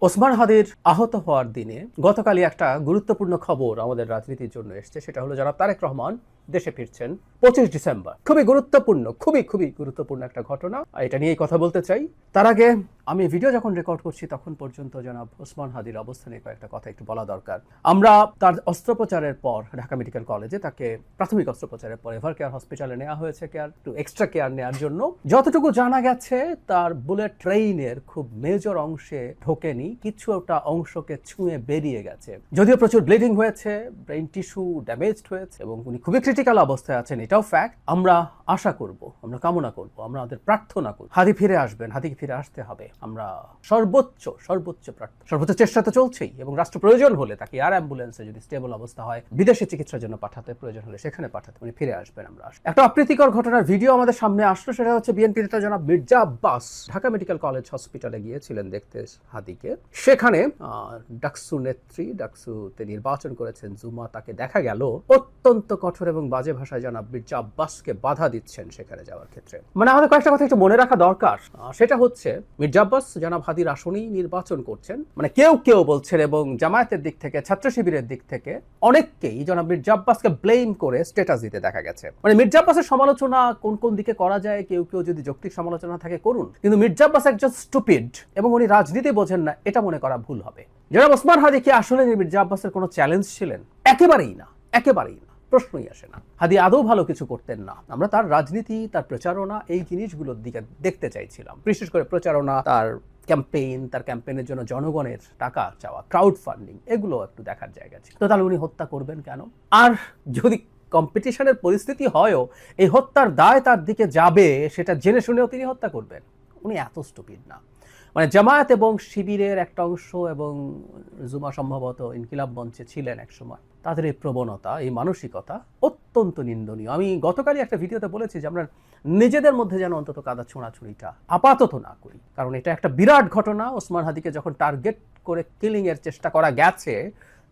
ওসমান হাদির আহত হওয়ার দিনে গতকালই একটা গুরুত্বপূর্ণ খবর আমাদের রাজনীতির জন্য এসেছে। সেটা হলো জনাব তারেক রহমান দেশে ফিরছেন 25 ডিসেম্বর। খুবই গুরুত্বপূর্ণ, খুবই গুরুত্বপূর্ণ একটা ঘটনা। এটা নিয়েই কথা বলতে চাই। তার আগে আমি ভিডিও যখন রেকর্ড করছি তখন পর্যন্ত জনাব ওসমান হাদির অবস্থা নিয়ে কয়েকটা কথা একটু বলা দরকার। আমরা তার অস্ত্রোপচারের পর ঢাকা মেডিকেল কলেজে তাকে প্রাথমিক অস্ত্রোপচারের পর এভার কেয়ার হসপিটালে নেওয়া হয়েছে একটু এক্সট্রা কেয়ার নেওয়ার জন্য। যতটুকু জানা গেছে তার বুলেট ট্রেইনের খুব মেজর অংশে ঢোকেনি, কিছু একটা অংশকে ছুঁয়ে বেরিয়ে গেছে। যদিও প্রচুর ব্লিডিং হয়েছে, ব্রেইন টিস্যু ড্যামেজড হয়েছে এবং উনি খুবই ক্রিটিক্যাল অবস্থায় আছেন, এটাও ফ্যাক্ট। আমরা আশা করব, আমরা কামনা করব, আমরা আমাদের প্রার্থনা করব হাদি ফিরে আসবেন, হাদিকে ফিরে আসতে হবে। আমরা সর্বোচ্চ চেষ্টা তো চলছেই এবং রাষ্ট্র প্রয়োজন হলে তাকে এয়ার অ্যাম্বুলেন্সে যদি স্টেবল অবস্থা হয় বিদেশে চিকিৎসার জন্য পাঠাতে, প্রয়োজন হলে সেখানে পাঠাতে, উনি ফিরে আসবেন। আমরা একটা অপ্রীতিকর ঘটনার ভিডিও আমাদের সামনে আসলো। সেটা হচ্ছে বিএনপি নেতা জনাব মির্জা আব্বাস ঢাকা মেডিকেল কলেজ হসপিটালে গিয়েছিলেন দেখতে হাদিকে। সেখানে ডাকসু নেত্রী, ডাকসুতে নির্বাচন করেছেন জুমা, তাকে দেখা গেল অত্যন্ত কঠোর এবং বাজে ভাষায় জনাব মির্জা আব্বাসকে বাধা দিচ্ছেন সেখানে যাওয়ার ক্ষেত্রে। মানে আমাদের কয়েকটা কথা একটু মনে রাখা দরকার। সেটা হচ্ছে মির্জা আব্বাস জনাব হাদির আসনেই নির্বাচন করছেন। মানে কেউ বলছেন এবং জামায়াতের দিক থেকে, ছাত্র শিবিরের দিক থেকে অনেককেই জনাব মির্জা আব্বাসকে ব্লেম করে স্ট্যাটাস দিতে দেখা গেছে। মানে মির্জা আব্বাসের সমালোচনা কোন দিকে করা যায়, কেউ যদি যৌক্তিক সমালোচনা থাকে করুন, কিন্তু মির্জা আব্বাস একজন স্টুপিড এবং উনি রাজনীতি বোঝেন না, এটা মনে করা ভুল হবে। জনাব ওসমান হাদি কি আসলে মির্জা আব্বাসের কোনো চ্যালেঞ্জ ছিলেন? একেবারেই না, প্রশ্নই আসে না। হাদি আদৌ ভালো কিছু করতেন না। আমরা তার রাজনীতি, তার প্রচারণা, এই জিনিসগুলোর দিকে দেখতে চাইছিলাম। বিশেষ করে প্রচারণা, তার ক্যাম্পেইন, তার ক্যাম্পেইনের জন্য জনগণের টাকা চাওয়া, ক্রাউড ফান্ডিং, এগুলো একটু দেখার জায়গা ছিল। তো তাহলে উনি হত্যা করবেন কেন? আর যদি কম্পিটিশনের পরিস্থিতি হয়ও এই হত্যার দায় তার দিকে যাবে, সেটা জেনে শুনেও তিনি হত্যা করবেন? উনি এত স্টুপিড না। মানে জামায়াত এবং শিবিরের একটা অংশ এবং জুমা সম্ভবত ইনকিলাব মঞ্চে ছিলেন একসময়, তাদের এই প্রবণতা, এই মানসিকতা অত্যন্ত নিন্দনীয়। আমি গতকালই একটা ভিডিওতে বলেছি যে আমরা নিজেদের মধ্যে যেন অন্তত কাদা ছোঁড়াছুড়িটা আপাতত না করি, কারণ এটা একটা বিরাট ঘটনা। ওসমান হাদিকে যখন টার্গেট করে কিলিং এর চেষ্টা করা গেছে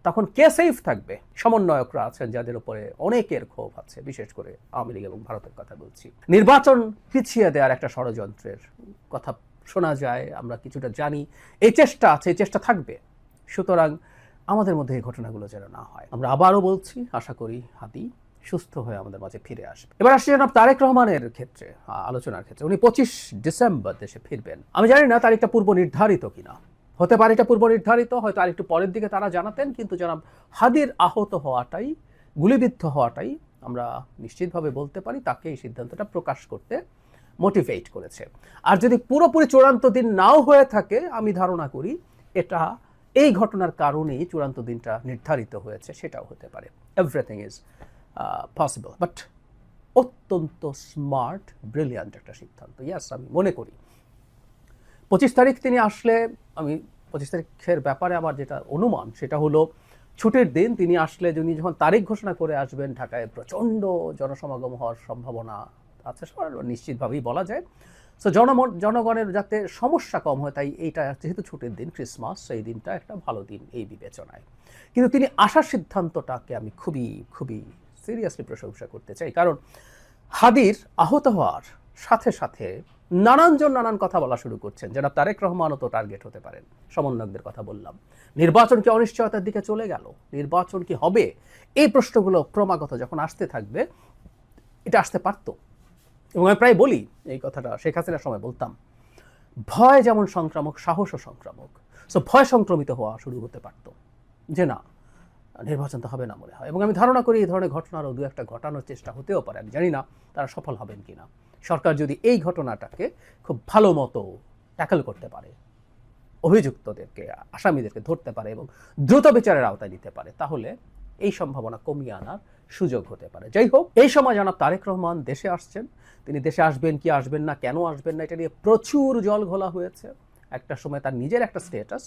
তখন কে সেফ থাকবে? সমন্বয়করা আছেন যাদের উপরে অনেকের ক্ষোভ আছে, বিশেষ করে আওয়ামী লীগ এবং ভারতের কথা বলছি। নির্বাচন পিছিয়ে দেওয়ার একটা ষড়যন্ত্রের কথা শোনা যায়, আমরা কিছুটা জানি। এই চেষ্টা আছে, এই চেষ্টা থাকবে। সুতরাং আমাদের মধ্যে এই ঘটনাগুলো যেন না হয়। আমরা আবারও বলছি, আশা করি হাদি সুস্থ হয়ে আমাদের মাঝে ফিরে আসবে। এবার আসছি জনাব তারেক রহমানের ক্ষেত্রে, আলোচনার ক্ষেত্রে। উনি 25 ডিসেম্বর দেশে ফিরবেন। আমি জানি না তারিখটা পূর্ব নির্ধারিত কিনা, হতে পারে এটা পূর্ব নির্ধারিত, হয়তো আরেকটু পরের দিকে তারা জানাতেন। কিন্তু জনাব হাদির আহত হওয়াটাই, গুলিবিদ্ধ হওয়াটাই আমরা নিশ্চিতভাবে বলতে পারি তাকে এই সিদ্ধান্তটা প্রকাশ করতে মোটিভেট করেছে। আর যদি পুরোপুরি চূড়ান্ত দিন নাও হয়ে থাকে, আমি ধারণা করি এটা এই ঘটনার কারণেই চূড়ান্ত দিনটা নির্ধারিত হয়েছে, সেটাও হতে পারে। এভরিথিং ইজ পসিবল, বাট অত্যন্ত স্মার্ট, ব্রিলিয়ান্ট একটা সিদ্ধান্ত। ইয়াস, আমি মনে করি 25 তারিখ তিনি আসলে, আমি 25 তারিখের ব্যাপারে আমার যেটা অনুমান সেটা হলো ছুটির দিন। তিনি আসলে যখন তারিখ ঘোষণা করে আসবেন, ঢাকায় প্রচণ্ড জনসমাগম হওয়ার সম্ভাবনা আছে, নিশ্চিতভাবেই বলা যায়। সো জনগণের যাতে সমস্যা কম হয়, তাই এইটা যেহেতু ছুটির দিন, ক্রিসমাস, সেই দিনটা একটা ভালো দিন এই বিবেচনায়। কিন্তু তিনি আসার সিদ্ধান্তটাকে আমি খুবই সিরিয়াসলি প্রশংসা করতে চাই, কারণ হাদির আহত হওয়ার সাথে সাথে নানানজন নানান কথা বলা শুরু করছেন। জনাব তারেক রহমানও তো টার্গেট হতে পারেন। সমন্বয়কদের কথা বললাম। নির্বাচন কি অনিশ্চয়তার দিকে চলে গেল? নির্বাচন কি হবে? এই প্রশ্নগুলো ক্রমাগত যখন আসতে থাকবে, এটা আসতে পারতো। এবং আমি প্রায় বলি এই কথাটা, শেখ হাসিনার সময় বলতাম, ভয় যেমন সংক্রামক, সাহসও সংক্রামক। সো ভয় সংক্রমিত হওয়া শুরু হতে পারতো যে না, নির্বাচন তো হবে না মনে হয়। এবং আমি ধারণা করি এই ধরনের ঘটনারও দু একটা ঘটানোর চেষ্টা হতেও পারে। আমি জানি না তারা সফল হবেন কিনা। সরকার যদি এই ঘটনাটাকে খুব ভালো মতো ট্যাকল করতে পারে, অভিযুক্তদেরকে, আসামিদেরকে ধরতে পারে এবং দ্রুত বিচারের আওতায় নিতে পারে, তাহলে এই সম্ভাবনা কমিয়ে আনার সুযোগ হতে পারে। যাই হোক, এই সময় জনাব তারেক রহমান দেশে আসছেন। তিনি দেশে আসবেন কি আসবেন না, কেন আসবেন না, এটা নিয়ে প্রচুর জল ঘোলা হয়েছে। একটা সময় তার নিজের একটা স্ট্যাটাস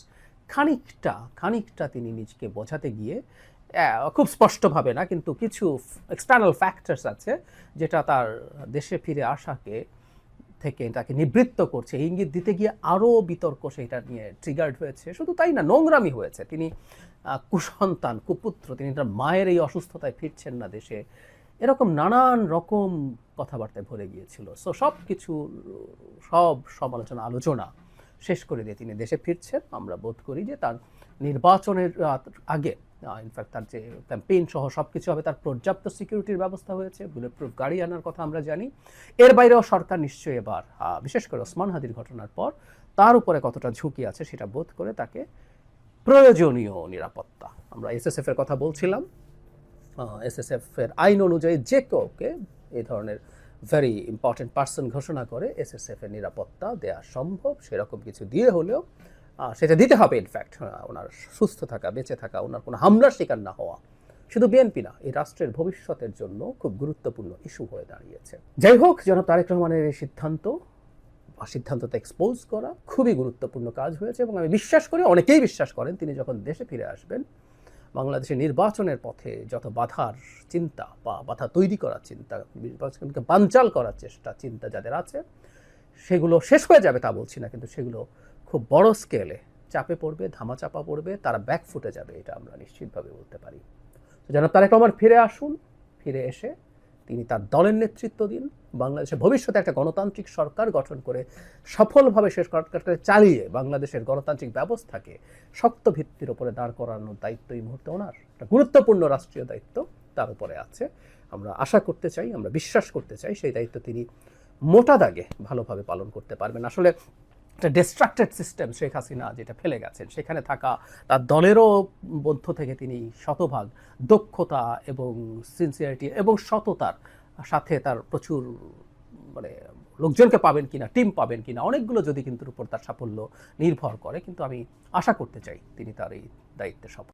খানিকটা তিনি নিজেকে বোঝাতে গিয়ে, খুব স্পষ্টভাবে না, কিন্তু কিছু এক্সটার্নাল ফ্যাক্টরস আছে যেটা তার দেশে ফিরে আসাকে থেকে তাকে নিবৃত্ত করছে, ইঙ্গিত দিতে গিয়ে আরও বিতর্ক সেটা নিয়ে ট্রিগার্ড হয়েছে। শুধু তাই না, নোংরামি হয়েছে। তিনি কুসন্তান, কুপুত্র, তিনি তার মায়ের এই অসুস্থতায় ফিরছেন না দেশে, এরকম নানান রকম কথাবার্তায় ভরে গিয়েছিল। সো সব সমালোচনা, আলোচনা শেষ করে দিয়ে তিনি দেশে ফিরছেন। আমরা বোধ করি যে তার নির্বাচনের আগে ইনফ্যাক্ট তার যে ক্যাম্পেইন সহ সব কিছু হবে, তার পর্যাপ্ত সিকিউরিটির ব্যবস্থা হয়েছে, বুলেট প্রুফ গাড়ি আনার কথা আমরা জানি। এর বাইরেও সরকার নিশ্চয়ই এবার বিশেষ করে ওসমান হাদির ঘটনার পর তার উপরে কতটা ঝুঁকি আছে সেটা বোধ করে তাকে প্রয়োজনীয় নিরাপত্তা, আমরা এসএসএফ এর কথা বলছিলাম, এসএসএফ এর আইন অনুযায়ী যে কাউকে এই ধরনের ভেরি ইম্পর্টেন্ট পার্সন ঘোষণা করে এসএসএফ এর নিরাপত্তা দেওয়া সম্ভব। সেরকম কিছু দিয়ে হলেও সেটা দিতে হবে। ইনফ্যাক্ট ওনার সুস্থ থাকা, বেঁচে থাকা, ওনার কোনো হামলার শিকার না হওয়া শুধু বিএনপি না, এই রাষ্ট্রের ভবিষ্যতের জন্য খুব গুরুত্বপূর্ণ ইস্যু হয়ে দাঁড়িয়েছে। যাই হোক, জনাব তারেক রহমানের এই সিদ্ধান্ততে এক্সপোজ করা খুবই গুরুত্বপূর্ণ কাজ হয়েছে এবং আমি বিশ্বাস করি, অনেকেই বিশ্বাস করেন, তিনি যখন দেশে ফিরে আসবেন বাংলাদেশের নির্বাচনের পথে যত বাধার চিন্তা বা বাধা তৈরি করার চিন্তা, নির্বাচনকে বানচাল করার চিন্তা যাদের আছে, সেগুলো শেষ হয়ে যাবে তা বলছি না, কিন্তু সেগুলো খুব বড় স্কেলে চাপে পড়বে, ধামাচাপা পড়বে, তারা ব্যাক ফুটে যাবে, এটা আমরা নিশ্চিতভাবে বলতে পারি। জনাব তারেক রহমান ফিরে আসুন, ফিরে এসে তিনি তার দলের নেতৃত্ব দিন, বাংলাদেশের ভবিষ্যতে একটা গণতান্ত্রিক সরকার গঠন করে সফলভাবে শেষ করতে চালিয়ে বাংলাদেশের গণতান্ত্রিক ব্যবস্থাকে শক্ত ভিত্তির উপরে দাঁড় করানোর দায়িত্ব এই মুহূর্তে ওনার, একটা গুরুত্বপূর্ণ রাষ্ট্রীয় দায়িত্ব তার উপরে আছে। আমরা আশা করতে চাই, আমরা বিশ্বাস করতে চাই সেই দায়িত্ব তিনি মোটা দাগে ভালোভাবে পালন করতে পারবেন। আসলে একটা ডিস্ট্রাক্টেড সিস্টেম শেখ হাসিনা যেটা ফেলে গেছেন, সেখানে থাকা তার দলেরও মধ্য থেকে তিনি শতভাগ দক্ষতা এবং সিনসিয়ারিটি এবং সততার সাথে তার প্রচুর মানে লোকজনকে পাবেন কিনা, টিম পাবেন কিনা, অনেকগুলো যদি কিন্তু উপর তার সাফল্য নির্ভর করে, কিন্তু আমি আশা করতে চাই তিনি তার এই দায়িত্বে সফল।